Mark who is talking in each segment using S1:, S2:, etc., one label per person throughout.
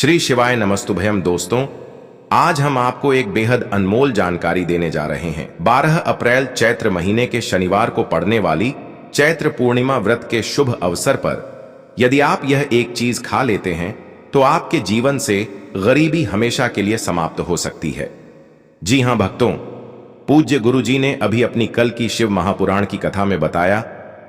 S1: श्री शिवाय नमस्तुभयम। दोस्तों, आज हम आपको एक बेहद अनमोल जानकारी देने जा रहे हैं। 12 अप्रैल चैत्र महीने के शनिवार को पड़ने वाली चैत्र पूर्णिमा व्रत के शुभ अवसर पर यदि आप यह एक चीज खा लेते हैं तो आपके जीवन से गरीबी हमेशा के लिए समाप्त हो सकती है। जी हां भक्तों, पूज्य गुरु जी ने अभी अपनी कल की शिव महापुराण की कथा में बताया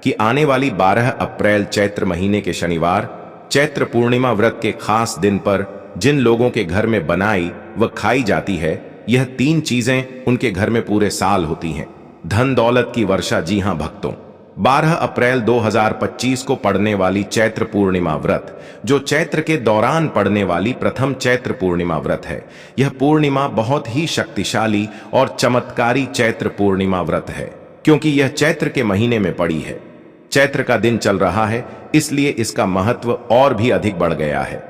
S1: कि आने वाली 12 अप्रैल चैत्र महीने के शनिवार चैत्र पूर्णिमा व्रत के खास दिन पर जिन लोगों के घर में बनाई व खाई जाती है, यह 3 चीजें उनके घर में पूरे साल होती हैं। धन दौलत की वर्षा। जी हां भक्तों, 12 अप्रैल 2025 को पड़ने वाली चैत्र पूर्णिमा व्रत, जो चैत्र के दौरान पड़ने वाली प्रथम चैत्र पूर्णिमा व्रत है, यह पूर्णिमा बहुत ही शक्तिशाली और चमत्कारी चैत्र पूर्णिमा व्रत है, क्योंकि यह चैत्र के महीने में पड़ी है। चैत्र का दिन चल रहा है, इसलिए इसका महत्व और भी अधिक बढ़ गया है।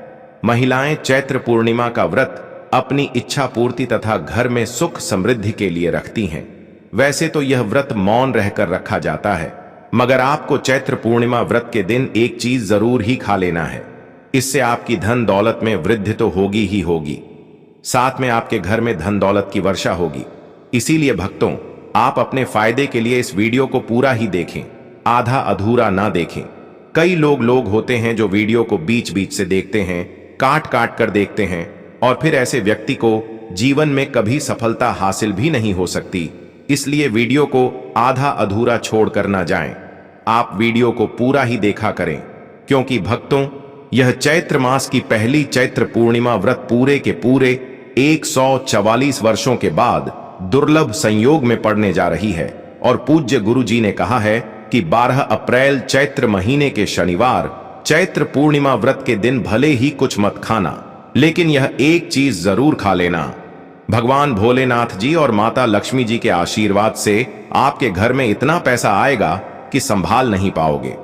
S1: महिलाएं चैत्र पूर्णिमा का व्रत अपनी इच्छा पूर्ति तथा घर में सुख समृद्धि के लिए रखती हैं। वैसे तो यह व्रत मौन रहकर रखा जाता है, मगर आपको चैत्र पूर्णिमा व्रत के दिन एक चीज जरूर ही खा लेना है। इससे आपकी धन दौलत में वृद्धि तो होगी ही होगी, साथ में आपके घर में धन दौलत की वर्षा होगी। इसीलिए भक्तों, आप अपने फायदे के लिए इस वीडियो को पूरा ही देखें, आधा अधूरा ना देखें। कई लोग होते हैं जो वीडियो को बीच बीच से देखते हैं, काट काट कर देखते हैं, और फिर ऐसे व्यक्ति को जीवन में कभी सफलता हासिल भी नहीं हो सकती। इसलिए वीडियो को आधा अधूरा छोड़कर ना जाएं। आप वीडियो को पूरा ही देखा करें, क्योंकि भक्तों, यह चैत्र मास की पहली चैत्र पूर्णिमा व्रत पूरे के पूरे 144 वर्षों के बाद दुर्लभ संयोग में पड़ने जा रही है। और पूज्य गुरु जी ने कहा है कि 12 अप्रैल चैत्र महीने के शनिवार चैत्र पूर्णिमा व्रत के दिन भले ही कुछ मत खाना, लेकिन यह एक चीज जरूर खा लेना। भगवान भोलेनाथ जी और माता लक्ष्मी जी के आशीर्वाद से आपके घर में इतना पैसा आएगा कि संभाल नहीं पाओगे।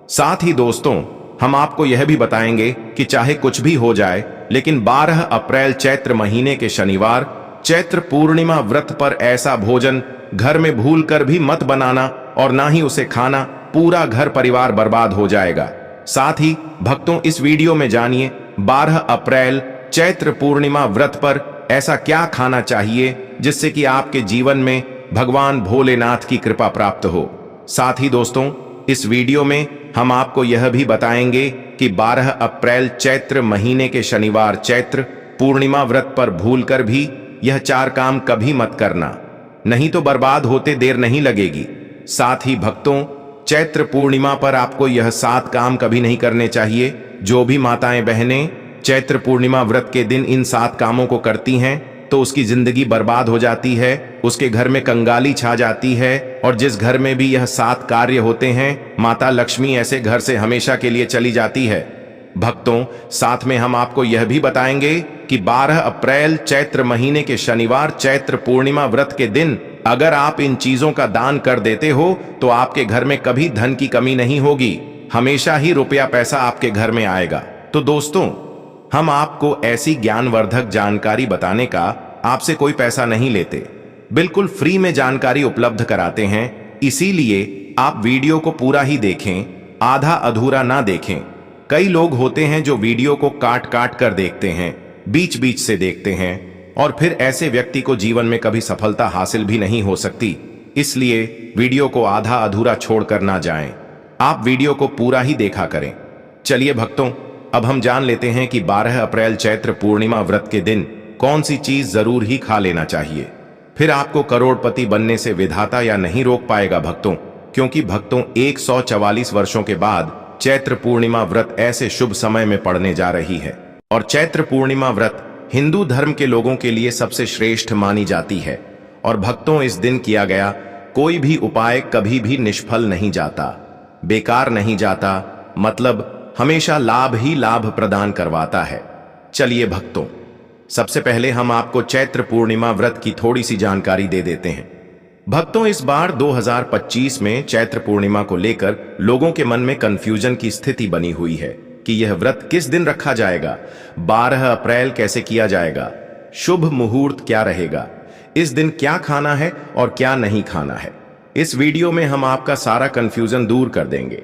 S1: साथ ही दोस्तों, हम आपको यह भी बताएंगे कि चाहे कुछ भी हो जाए, लेकिन 12 अप्रैल चैत्र महीने के शनिवार चैत्र पूर्णिमा व्रत पर ऐसा भोजन घर में भूल कर भी मत बनाना, और ना ही उसे खाना, पूरा घर परिवार बर्बाद हो जाएगा। साथ ही भक्तों, इस वीडियो में जानिए 12 अप्रैल चैत्र पूर्णिमा व्रत पर ऐसा क्या खाना चाहिए जिससे कि आपके जीवन में भगवान भोलेनाथ की कृपा प्राप्त हो। साथ ही दोस्तों, इस वीडियो में हम आपको यह भी बताएंगे कि 12 अप्रैल चैत्र महीने के शनिवार चैत्र पूर्णिमा व्रत पर भूलकर भी यह 4 काम कभी मत करना, नहीं तो बर्बाद होते देर नहीं लगेगी। साथ ही भक्तों, चैत्र पूर्णिमा पर आपको यह 7 काम कभी नहीं करने चाहिए। जो भी माताएं बहनें चैत्र पूर्णिमा व्रत के दिन इन 7 कामों को करती हैं तो उसकी जिंदगी बर्बाद हो जाती है, उसके घर में कंगाली छा जाती है, और जिस घर में भी यह 7 कार्य होते हैं, माता लक्ष्मी ऐसे घर से हमेशा के लिए चली जाती है। भक्तों, साथ में हम आपको यह भी बताएंगे कि 12 अप्रैल चैत्र महीने के शनिवार चैत्र पूर्णिमा व्रत के दिन अगर आप इन चीजों का दान कर देते हो तो आपके घर में कभी धन की कमी नहीं होगी, हमेशा ही रुपया पैसा आपके घर में आएगा। तो दोस्तों, हम आपको ऐसी ज्ञानवर्धक जानकारी बताने का आपसे कोई पैसा नहीं लेते, बिल्कुल फ्री में जानकारी उपलब्ध कराते हैं। इसीलिए आप वीडियो को पूरा ही देखें, आधा अधूरा ना देखें। कई लोग होते हैं जो वीडियो को काट काट कर देखते हैं, बीच बीच से देखते हैं, और फिर ऐसे व्यक्ति को जीवन में कभी सफलता हासिल भी नहीं हो सकती। इसलिए वीडियो को आधा अधूरा छोड़कर ना जाएं, आप वीडियो को पूरा ही देखा करें। चलिए भक्तों, अब हम जान लेते हैं कि 12 अप्रैल चैत्र पूर्णिमा व्रत के दिन कौन सी चीज जरूर ही खा लेना चाहिए। फिर आपको करोड़पति बनने से विधाता या नहीं रोक पाएगा भक्तों, क्योंकि भक्तों 144 वर्षों के बाद चैत्र पूर्णिमा व्रत ऐसे शुभ समय में पड़ने जा रही है। और चैत्र पूर्णिमा व्रत हिंदू धर्म के लोगों के लिए सबसे श्रेष्ठ मानी जाती है। और भक्तों, इस दिन किया गया कोई भी उपाय कभी भी निष्फल नहीं जाता, बेकार नहीं जाता, मतलब हमेशा लाभ ही लाभ प्रदान करवाता है। चलिए भक्तों, सबसे पहले हम आपको चैत्र पूर्णिमा व्रत की थोड़ी सी जानकारी दे देते हैं। भक्तों, इस बार 2025 में चैत्र पूर्णिमा को लेकर लोगों के मन में कंफ्यूजन की स्थिति बनी हुई है कि यह व्रत किस दिन रखा जाएगा, 12 अप्रैल कैसे किया जाएगा, शुभ मुहूर्त क्या रहेगा, इस दिन क्या खाना है और क्या नहीं खाना है। इस वीडियो में हम आपका सारा कंफ्यूजन दूर कर देंगे।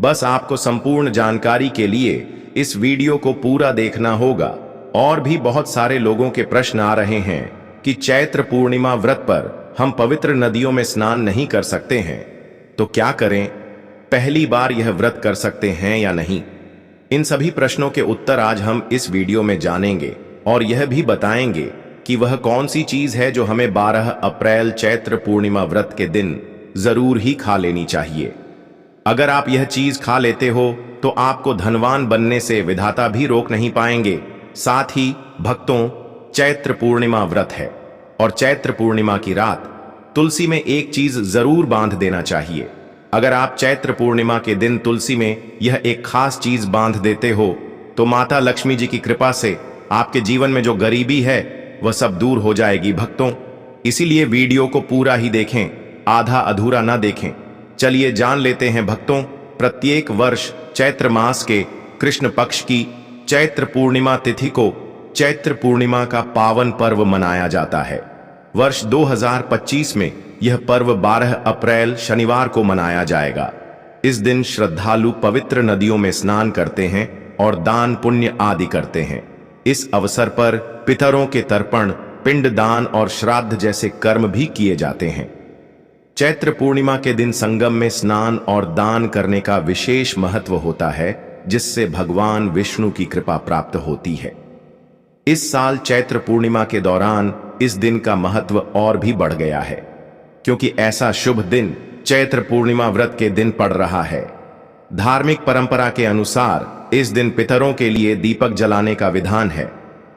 S1: बस आपको संपूर्ण जानकारी के लिए इस वीडियो को पूरा देखना होगा। और भी बहुत सारे लोगों के प्रश्न आ रहे हैं कि चैत्र पूर्णिमा व्रत पर हम पवित्र नदियों में स्नान नहीं कर सकते हैं, तो क्या करें? पहली बार यह व्रत कर सकते हैं या नहीं? इन सभी प्रश्नों के उत्तर आज हम इस वीडियो में जानेंगे और यह भी बताएंगे कि वह कौन सी चीज है जो हमें 12 अप्रैल चैत्र पूर्णिमा व्रत के दिन जरूर ही खा लेनी चाहिए। अगर आप यह चीज खा लेते हो तो आपको धनवान बनने से विधाता भी रोक नहीं पाएंगे। साथ ही भक्तों, चैत्र पूर्णिमा व्रत है और चैत्र पूर्णिमा की रात तुलसी में एक चीज जरूर बांध देना चाहिए। अगर आप चैत्र पूर्णिमा के दिन तुलसी में यह एक खास चीज बांध देते हो तो माता लक्ष्मी जी की कृपा से आपके जीवन में जो गरीबी है वह सब दूर हो जाएगी भक्तों। इसीलिए वीडियो को पूरा ही देखें, आधा अधूरा ना देखें। चलिए जान लेते हैं भक्तों, प्रत्येक वर्ष चैत्र मास के कृष्ण पक्ष की चैत्र पूर्णिमा तिथि को चैत्र पूर्णिमा का पावन पर्व मनाया जाता है। वर्ष 2025 में यह पर्व 12 अप्रैल शनिवार को मनाया जाएगा। इस दिन श्रद्धालु पवित्र नदियों में स्नान करते हैं और दान पुण्य आदि करते हैं। इस अवसर पर पितरों के तर्पण, पिंड दान और श्राद्ध जैसे कर्म भी किए जाते हैं। चैत्र पूर्णिमा के दिन संगम में स्नान और दान करने का विशेष महत्व होता है, जिससे भगवान विष्णु की कृपा प्राप्त होती है। इस साल चैत्र पूर्णिमा के दौरान इस दिन का महत्व और भी बढ़ गया है, क्योंकि ऐसा शुभ दिन चैत्र पूर्णिमा व्रत के दिन पड़ रहा है। धार्मिक परंपरा के अनुसार इस दिन पितरों के लिए दीपक जलाने का विधान है।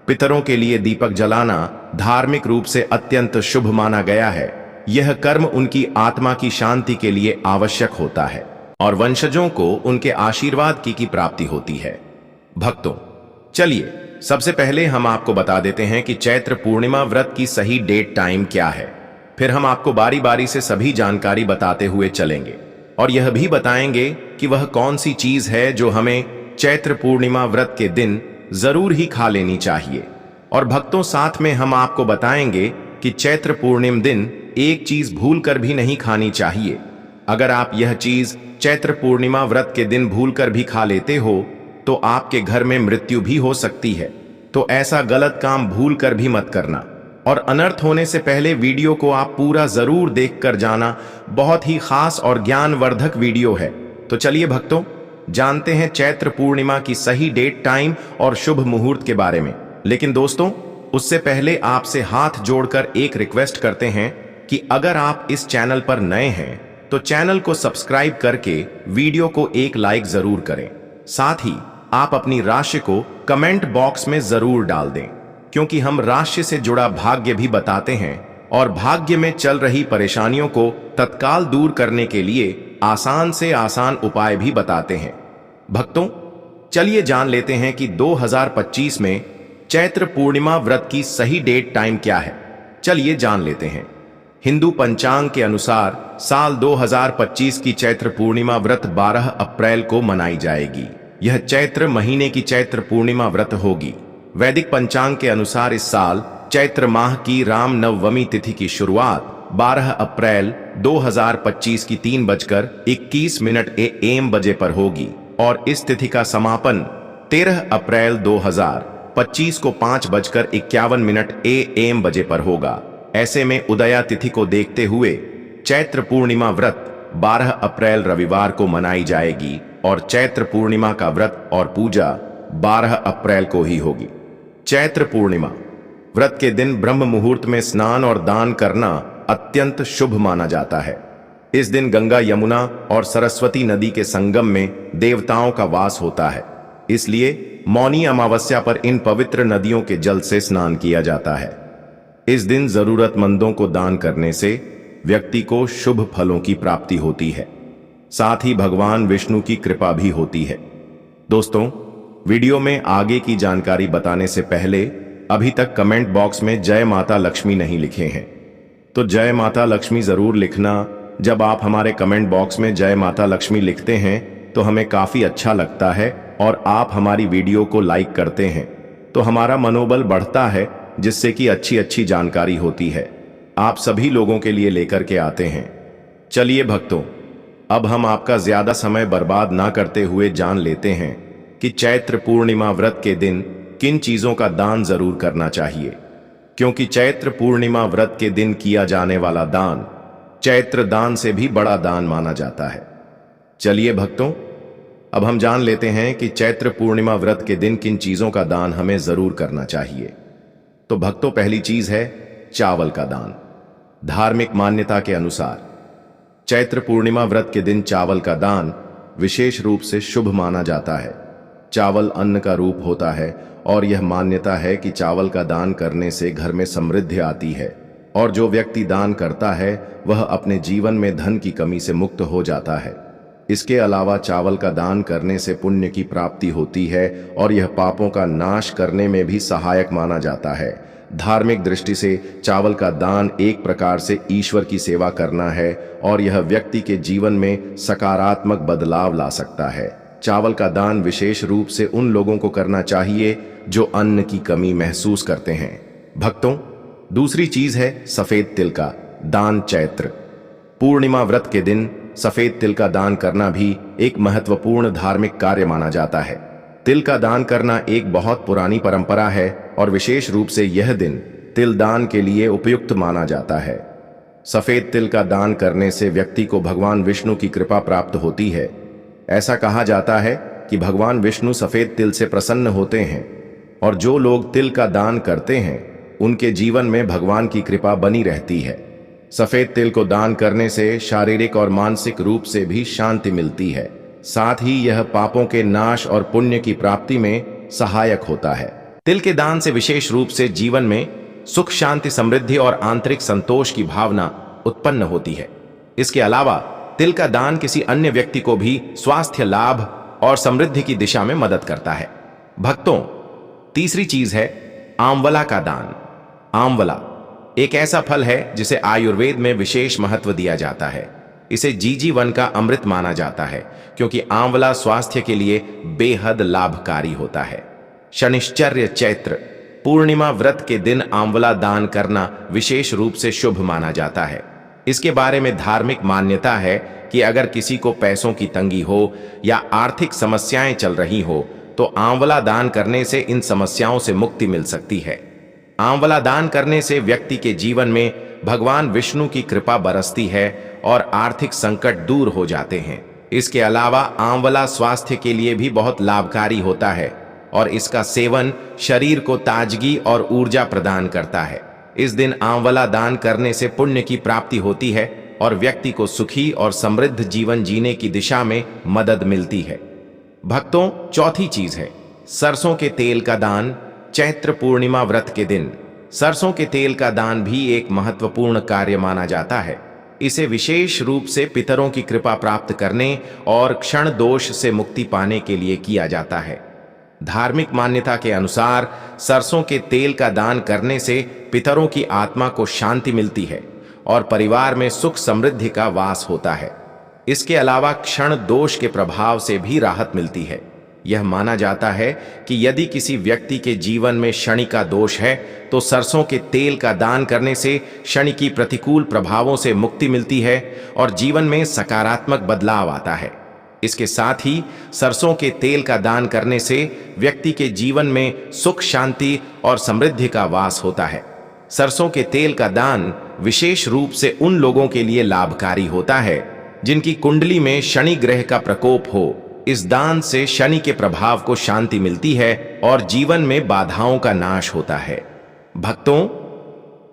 S1: पितरों के लिए दीपक जलाना धार्मिक रूप से अत्यंत शुभ माना गया है। यह कर्म उनकी आत्मा की शांति के लिए आवश्यक होता है और वंशजों को उनके आशीर्वाद की प्राप्ति होती है। भक्तों, चलिए सबसे पहले हम आपको बता देते हैं कि चैत्र पूर्णिमा व्रत की सही डेट टाइम क्या है। फिर हम आपको बारी बारी से सभी जानकारी बताते हुए चलेंगे और यह भी बताएंगे कि वह कौन सी चीज है जो हमें चैत्र पूर्णिमा व्रत के दिन जरूर ही खा लेनी चाहिए। और भक्तों, साथ में हम आपको बताएंगे कि चैत्र पूर्णिम दिन एक चीज भूल कर भी नहीं खानी चाहिए। अगर आप यह चीज चैत्र पूर्णिमा व्रत के दिन भूल कर भी खा लेते हो तो आपके घर में मृत्यु भी हो सकती है। तो ऐसा गलत काम भूल कर भी मत करना और अनर्थ होने से पहले वीडियो को आप पूरा जरूर देखकर जाना। बहुत ही खास और ज्ञानवर्धक वीडियो है। तो चलिए भक्तों, जानते हैं चैत्र पूर्णिमा की सही डेट टाइम और शुभ मुहूर्त के बारे में। लेकिन दोस्तों, उससे पहले आपसे हाथ जोड़कर एक रिक्वेस्ट करते हैं कि अगर आप इस चैनल पर नए हैं तो चैनल को सब्सक्राइब करके वीडियो को एक लाइक जरूर करें। साथ ही आप अपनी राशि को कमेंट बॉक्स में जरूर डाल दें, क्योंकि हम राशि से जुड़ा भाग्य भी बताते हैं और भाग्य में चल रही परेशानियों को तत्काल दूर करने के लिए आसान से आसान उपाय भी बताते हैं। भक्तों, चलिए जान लेते हैं कि 2025 में चैत्र पूर्णिमा व्रत की सही डेट टाइम क्या है। चलिए जान लेते हैं। हिंदू पंचांग के अनुसार साल 2025 की चैत्र पूर्णिमा व्रत 12 अप्रैल को मनाई जाएगी। यह चैत्र महीने की चैत्र पूर्णिमा व्रत होगी। वैदिक पंचांग के अनुसार इस साल चैत्र माह की राम नवमी तिथि की शुरुआत 12 अप्रैल 2025 की 3:21 AM बजे पर होगी और इस तिथि का समापन 13 अप्रैल 2025 को 5:51 AM बजे पर होगा। ऐसे में उदया तिथि को देखते हुए चैत्र पूर्णिमा व्रत 12 अप्रैल रविवार को मनाई जाएगी और चैत्र पूर्णिमा का व्रत और पूजा 12 अप्रैल को ही होगी। चैत्र पूर्णिमा व्रत के दिन ब्रह्म मुहूर्त में स्नान और दान करना अत्यंत शुभ माना जाता है। इस दिन गंगा, यमुना और सरस्वती नदी के संगम में देवताओं का वास होता है। इसलिए मौनी अमावस्या पर इन पवित्र नदियों के जल से स्नान किया जाता है। इस दिन जरूरतमंदों को दान करने से व्यक्ति को शुभ फलों की प्राप्ति होती है। साथ ही भगवान विष्णु की कृपा भी होती है। दोस्तों, वीडियो में आगे की जानकारी बताने से पहले अभी तक कमेंट बॉक्स में जय माता लक्ष्मी नहीं लिखे हैं तो जय माता लक्ष्मी जरूर लिखना। जब आप हमारे कमेंट बॉक्स में जय माता लक्ष्मी लिखते हैं तो हमें काफी अच्छा लगता है और आप हमारी वीडियो को लाइक करते हैं तो हमारा मनोबल बढ़ता है, जिससे कि अच्छी जानकारी होती है आप सभी लोगों के लिए लेकर के आते हैं। चलिए भक्तों, अब हम आपका ज्यादा समय बर्बाद ना करते हुए जान लेते हैं कि चैत्र पूर्णिमा व्रत के दिन किन चीजों का दान जरूर करना चाहिए, क्योंकि चैत्र पूर्णिमा व्रत के दिन किया जाने वाला दान चैत्र दान से भी बड़ा दान माना जाता है। चलिए भक्तों, अब हम जान लेते हैं कि चैत्र पूर्णिमा व्रत के दिन किन चीजों का दान हमें जरूर करना चाहिए। तो भक्तों, पहली चीज है चावल का दान। धार्मिक मान्यता के अनुसार चैत्र पूर्णिमा व्रत के दिन चावल का दान विशेष रूप से शुभ माना जाता है। चावल अन्न का रूप होता है और यह मान्यता है कि चावल का दान करने से घर में समृद्धि आती है और जो व्यक्ति दान करता है वह अपने जीवन में धन की कमी से मुक्त हो जाता है। इसके अलावा चावल का दान करने से पुण्य की प्राप्ति होती है और यह पापों का नाश करने में भी सहायक माना जाता है। धार्मिक दृष्टि से चावल का दान एक प्रकार से ईश्वर की सेवा करना है और यह व्यक्ति के जीवन में सकारात्मक बदलाव ला सकता है। चावल का दान विशेष रूप से उन लोगों को करना चाहिए जो अन्न की कमी महसूस करते हैं। भक्तों, दूसरी चीज है सफेद तिल का दान। चैत्र पूर्णिमा व्रत के दिन सफेद तिल का दान करना भी एक महत्वपूर्ण धार्मिक कार्य माना जाता है। तिल का दान करना एक बहुत पुरानी परंपरा है और विशेष रूप से यह दिन तिल दान के लिए उपयुक्त माना जाता है। सफेद तिल का दान करने से व्यक्ति को भगवान विष्णु की कृपा प्राप्त होती है। ऐसा कहा जाता है कि भगवान विष्णु सफेद तिल से प्रसन्न होते हैं और जो लोग तिल का दान करते हैं उनके जीवन में भगवान की कृपा बनी रहती है। सफेद तिल को दान करने से शारीरिक और मानसिक रूप से भी शांति मिलती है। साथ ही यह पापों के नाश और पुण्य की प्राप्ति में सहायक होता है। तिल के दान से विशेष रूप से जीवन में सुख, शांति, समृद्धि और आंतरिक संतोष की भावना उत्पन्न होती है। इसके अलावा तिल का दान किसी अन्य व्यक्ति को भी स्वास्थ्य लाभ और समृद्धि की दिशा में मदद करता है। भक्तों, तीसरी चीज है आंवला का दान। आंवला एक ऐसा फल है जिसे आयुर्वेद में विशेष महत्व दिया जाता है। इसे जीवन का अमृत माना जाता है क्योंकि आंवला स्वास्थ्य के लिए बेहद लाभकारी होता है। शनिश्चर्य चैत्र पूर्णिमा व्रत के दिन आंवला दान करना विशेष रूप से शुभ माना जाता है। इसके बारे में धार्मिक मान्यता है कि अगर किसी को पैसों की तंगी हो या आर्थिक समस्याएं चल रही हो तो आंवला दान करने से इन समस्याओं से मुक्ति मिल सकती है। आंवला दान करने से व्यक्ति के जीवन में भगवान विष्णु की कृपा बरसती है और आर्थिक संकट दूर हो जाते हैं। इसके अलावा आंवला स्वास्थ्य के लिए भी बहुत लाभकारी होता है और इसका सेवन शरीर को ताजगी और ऊर्जा प्रदान करता है। इस दिन आंवला दान करने से पुण्य की प्राप्ति होती है और व्यक्ति को सुखी और समृद्ध जीवन जीने की दिशा में मदद मिलती है। भक्तों, चौथी चीज है सरसों के तेल का दान। चैत्र पूर्णिमा व्रत के दिन सरसों के तेल का दान भी एक महत्वपूर्ण कार्य माना जाता है। इसे विशेष रूप से पितरों की कृपा प्राप्त करने और क्षण दोष से मुक्ति पाने के लिए किया जाता है। धार्मिक मान्यता के अनुसार सरसों के तेल का दान करने से पितरों की आत्मा को शांति मिलती है और परिवार में सुख समृद्धि का वास होता है। इसके अलावा क्षण दोष के प्रभाव से भी राहत मिलती है। यह माना जाता है कि यदि किसी व्यक्ति के जीवन में शनि का दोष है तो सरसों के तेल का दान करने से शनि की प्रतिकूल प्रभावों से मुक्ति मिलती है और जीवन में सकारात्मक बदलाव आता है। इसके साथ ही सरसों के तेल का दान करने से व्यक्ति के जीवन में सुख, शांति और समृद्धि का वास होता है। सरसों के तेल का दान विशेष रूप से उन लोगों के लिए लाभकारी होता है जिनकी कुंडली में शनि ग्रह का प्रकोप हो। इस दान से शनि के प्रभाव को शांति मिलती है और जीवन में बाधाओं का नाश होता है। भक्तों,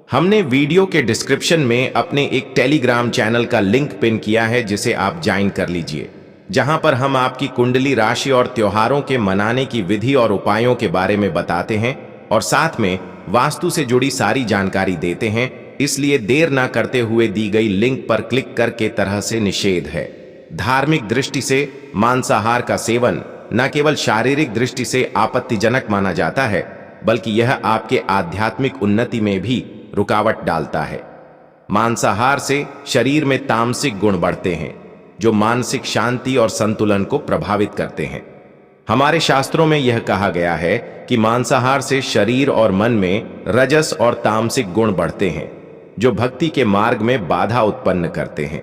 S1: हमने वीडियो के डिस्क्रिप्शन में अपने एक टेलीग्राम चैनल का लिंक पिन किया है जिसे आप ज्वाइन कर लीजिए, जहां पर हम आपकी कुंडली राशि और त्योहारों के मनाने की विधि और उपायों के बारे में बताते हैं और साथ में वास्तु से जुड़ी सारी जानकारी देते हैं। इसलिए देर ना करते हुए दी गई लिंक पर क्लिक करके तरह से निषेध है। धार्मिक दृष्टि से मांसाहार का सेवन न केवल शारीरिक दृष्टि से आपत्तिजनक माना जाता है बल्कि यह आपके आध्यात्मिक उन्नति में भी रुकावट डालता है। मांसाहार से शरीर में तामसिक गुण बढ़ते हैं जो मानसिक शांति और संतुलन को प्रभावित करते हैं। हमारे शास्त्रों में यह कहा गया है कि मांसाहार से शरीर और मन में रजस और तामसिक गुण बढ़ते हैं जो भक्ति के मार्ग में बाधा उत्पन्न करते हैं।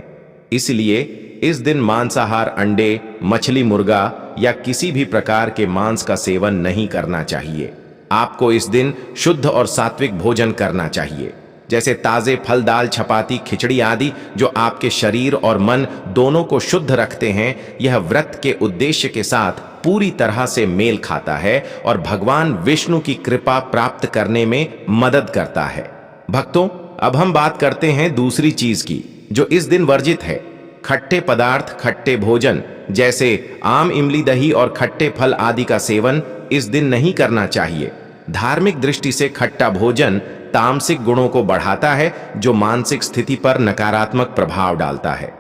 S1: इसलिए इस दिन मांसाहार अंडे, मछली, मुर्गा या किसी भी प्रकार के मांस का सेवन नहीं करना चाहिए। आपको इस दिन शुद्ध और सात्विक भोजन करना चाहिए, जैसे ताजे फल, दाल, चपाती, खिचड़ी आदि, जो आपके शरीर और मन दोनों को शुद्ध रखते हैं। यह व्रत के उद्देश्य के साथ पूरी तरह से मेल खाता है और भगवान विष्णु की कृपा प्राप्त करने में मदद करता है। भक्तों, अब हम बात करते हैं दूसरी चीज की, जो इस दिन वर्जित है। खट्टे पदार्थ, खट्टे भोजन जैसे आम, इमली, दही और खट्टे फल आदि का सेवन इस दिन नहीं करना चाहिए। धार्मिक दृष्टि से खट्टा भोजन तामसिक गुणों को बढ़ाता है, जो मानसिक स्थिति पर नकारात्मक प्रभाव डालता है।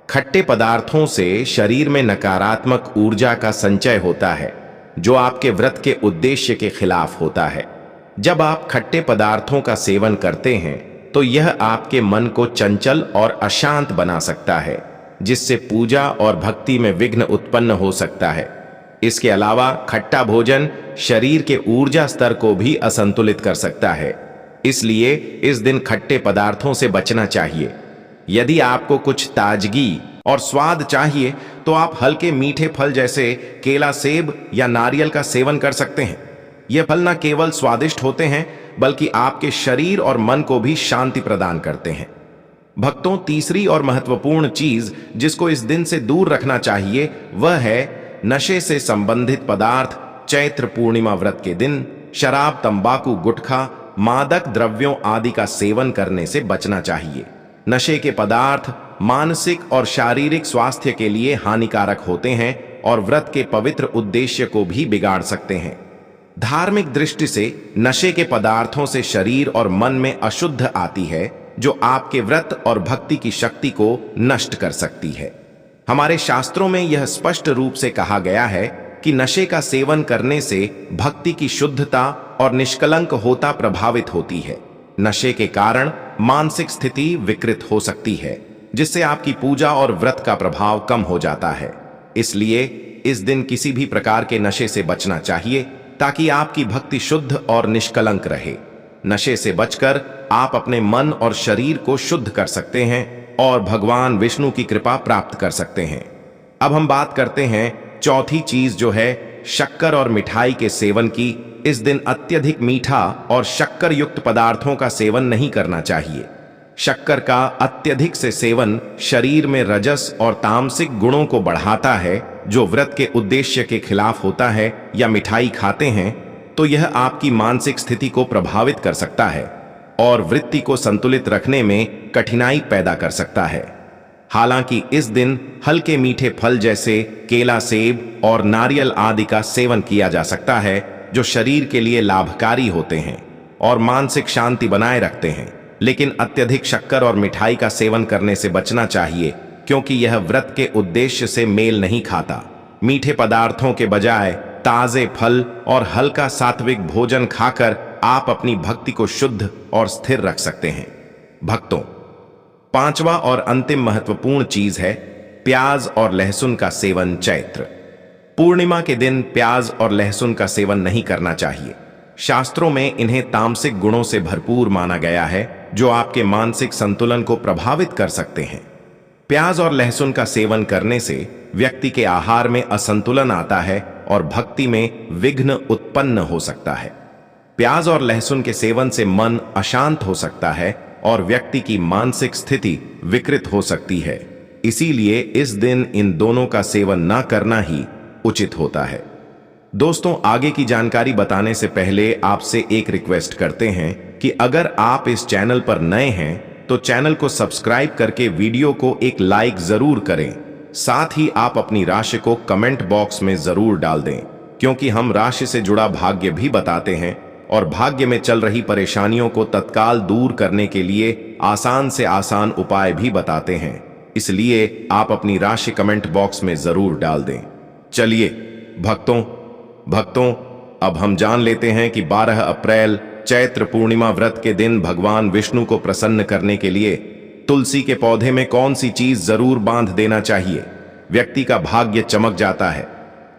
S1: खट्टे पदार्थों से शरीर में नकारात्मक ऊर्जा का संचय होता है, जो आपके व्रत के उद्देश्य के खिलाफ होता है। जब आप खट्टे पदार्थों का सेवन करते हैं तो यह आपके मन को चंचल और अशांत बना सकता है, जिससे पूजा और भक्ति में विघ्न उत्पन्न हो सकता है। इसके अलावा खट्टा भोजन शरीर के ऊर्जा स्तर को भी असंतुलित कर सकता है, इसलिए इस दिन खट्टे पदार्थों से बचना चाहिए। यदि आपको कुछ ताजगी और स्वाद चाहिए तो आप हल्के मीठे फल जैसे केला, सेब या नारियल का सेवन कर सकते हैं। ये फल न केवल स्वादिष्ट होते हैं, बल्कि आपके शरीर और मन को भी शांति प्रदान करते हैं। भक्तों, तीसरी और महत्वपूर्ण चीज जिसको इस दिन से दूर रखना चाहिए वह है नशे से संबंधित पदार्थ। चैत्र पूर्णिमा व्रत के दिन शराब, तंबाकू, गुटखा, मादक द्रव्यों आदि का सेवन करने से बचना चाहिए। नशे के पदार्थ मानसिक और शारीरिक स्वास्थ्य के लिए हानिकारक होते हैं और व्रत के पवित्र उद्देश्य को भी बिगाड़ सकते हैं। धार्मिक दृष्टि से नशे के पदार्थों से शरीर और मन में अशुद्ध आती है, जो आपके व्रत और भक्ति की शक्ति को नष्ट कर सकती है। हमारे शास्त्रों में यह स्पष्ट रूप से कहा गया है कि नशे का सेवन करने से भक्ति की शुद्धता और निष्कलंक होता प्रभावित होती है। नशे के कारण मानसिक स्थिति विकृत हो सकती है, जिससे आपकी पूजा और व्रत का प्रभाव कम हो जाता है। इसलिए इस दिन किसी भी प्रकार के नशे से बचना चाहिए, ताकि आपकी भक्ति शुद्ध और निष्कलंक रहे। नशे से बचकर आप अपने मन और शरीर को शुद्ध कर सकते हैं और भगवान विष्णु की कृपा प्राप्त कर सकते हैं। अब हम बात करते हैं चौथी चीज, जो है शक्कर और मिठाई के सेवन की। इस दिन अत्यधिक मीठा और शक्कर युक्त पदार्थों का सेवन नहीं करना चाहिए। शक्कर का अत्यधिक से सेवन शरीर में रजस और तामसिक गुणों को बढ़ाता है, जो व्रत के उद्देश्य के खिलाफ होता है। या मिठाई खाते हैं तो यह आपकी मानसिक स्थिति को प्रभावित कर सकता है और वृत्ति को संतुलित रखने में कठिनाई पैदा कर सकता है। हालांकि इस दिन हल्के मीठे फल जैसे केला, सेब और नारियल आदि का सेवन किया जा सकता है, जो शरीर के लिए लाभकारी होते हैं और मानसिक शांति बनाए रखते हैं। लेकिन अत्यधिक शक्कर और मिठाई का सेवन करने से बचना चाहिए, क्योंकि यह व्रत के उद्देश्य से मेल नहीं खाता। मीठे पदार्थों के बजाय ताजे फल और हल्का सात्विक भोजन खाकर आप अपनी भक्ति को शुद्ध और स्थिर रख सकते हैं। भक्तों, पांचवा और अंतिम महत्वपूर्ण चीज है प्याज और लहसुन का सेवन। चैत्र पूर्णिमा के दिन प्याज और लहसुन का सेवन नहीं करना चाहिए। शास्त्रों में इन्हें तामसिक गुणों से भरपूर माना गया है, जो आपके मानसिक संतुलन को प्रभावित कर सकते हैं। प्याज और लहसुन का सेवन करने से व्यक्ति के आहार में असंतुलन आता है और भक्ति में विघ्न उत्पन्न हो सकता है। प्याज और लहसुन के सेवन से मन अशांत हो सकता है और व्यक्ति की मानसिक स्थिति विकृत हो सकती है। इसीलिए इस दिन इन दोनों का सेवन न करना ही उचित होता है। दोस्तों, आगे की जानकारी बताने से पहले आपसे एक रिक्वेस्ट करते हैं कि अगर आप इस चैनल पर नए हैं तो चैनल को सब्सक्राइब करके वीडियो को एक लाइक जरूर करें। साथ ही आप अपनी राशि को कमेंट बॉक्स में जरूर डाल दें, क्योंकि हम राशि से जुड़ा भाग्य भी बताते हैं और भाग्य में चल रही परेशानियों को तत्काल दूर करने के लिए आसान से आसान उपाय भी बताते हैं। इसलिए आप अपनी राशि कमेंट बॉक्स में जरूर डाल दें। चलिए भक्तों, अब हम जान लेते हैं कि 12 अप्रैल चैत्र पूर्णिमा व्रत के दिन भगवान विष्णु को प्रसन्न करने के लिए तुलसी के पौधे में कौन सी चीज जरूर बांध देना चाहिए। व्यक्ति का भाग्य चमक जाता है।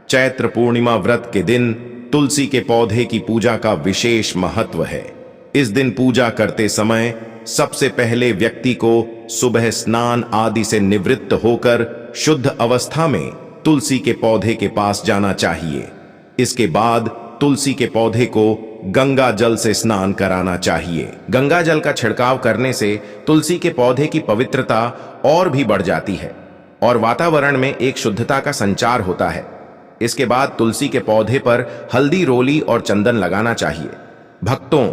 S1: चैत्र पूर्णिमा व्रत के दिन तुलसी के पौधे की पूजा का विशेष महत्व है। इस दिन पूजा करते समय सबसे पहले व्यक्ति को सुबह स्नान आदि से निवृत्त होकर शुद्ध अवस्था में तुलसी के पौधे के पास जाना चाहिए। इसके बाद तुलसी के पौधे को गंगा जल से स्नान कराना चाहिए। गंगा जल का छिड़काव करने से तुलसी के पौधे की पवित्रता और भी बढ़ जाती है और वातावरण में एक शुद्धता का संचार होता है। इसके बाद तुलसी के पौधे पर हल्दी, रोली और चंदन लगाना चाहिए। भक्तों,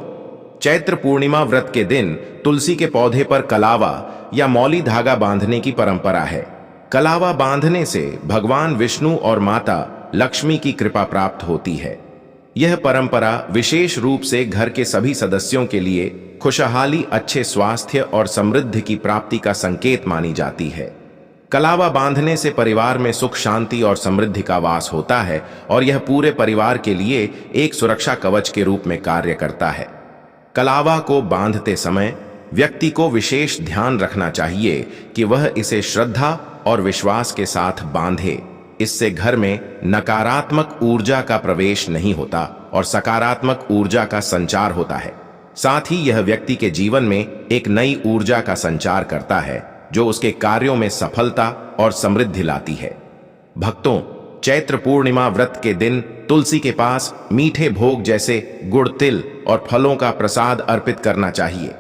S1: चैत्र पूर्णिमा व्रत के दिन तुलसी के पौधे पर कलावा या मौली धागा बांधने की परंपरा है। कलावा बांधने से भगवान विष्णु और माता लक्ष्मी की कृपा प्राप्त होती है। यह परंपरा विशेष रूप से घर के सभी सदस्यों के लिए खुशहाली, अच्छे स्वास्थ्य और समृद्धि की प्राप्ति का संकेत मानी जाती है। कलावा बांधने से परिवार में सुख, शांति और समृद्धि का वास होता है और यह पूरे परिवार के लिए एक सुरक्षा कवच के रूप में कार्य करता है। कलावा को बांधते समय व्यक्ति को विशेष ध्यान रखना चाहिए कि वह इसे श्रद्धा और विश्वास के साथ बांधे। इससे घर में नकारात्मक ऊर्जा का प्रवेश नहीं होता और सकारात्मक ऊर्जा का संचार होता है। साथ ही यह व्यक्ति के जीवन में एक नई ऊर्जा का संचार करता है जो उसके कार्यों में सफलता और समृद्धि लाती है। भक्तों, चैत्र पूर्णिमा व्रत के दिन तुलसी के पास मीठे भोग जैसे गुड़, तिल और फलों का प्रसाद अर्पित करना चाहिए।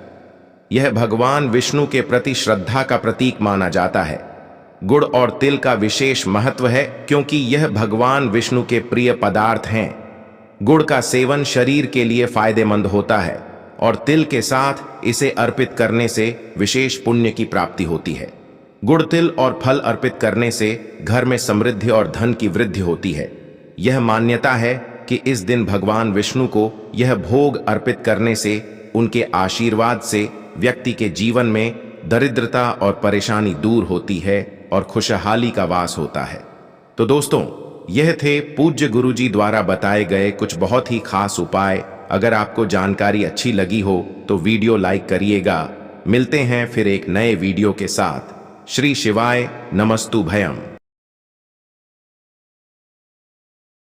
S1: यह भगवान विष्णु के प्रति श्रद्धा का प्रतीक माना जाता है। गुड़ और तिल का विशेष महत्व है क्योंकि यह भगवान विष्णु के प्रिय पदार्थ हैं। गुड़ का सेवन शरीर के लिए फायदेमंद होता है और तिल के साथ इसे अर्पित करने से विशेष पुण्य की प्राप्ति होती है। गुड़, तिल और फल अर्पित करने से घर में समृद्धि और धन की वृद्धि होती है। यह मान्यता है कि इस दिन भगवान विष्णु को यह भोग अर्पित करने से, उनके आशीर्वाद से व्यक्ति के जीवन में दरिद्रता और परेशानी दूर होती है और खुशहाली का वास होता है। तो दोस्तों, यह थे पूज्य गुरुजी द्वारा बताए गए कुछ बहुत ही खास उपाय। अगर आपको जानकारी अच्छी लगी हो तो वीडियो लाइक करिएगा। मिलते हैं फिर एक नए वीडियो के साथ। श्री शिवाय नमस्तु भयम।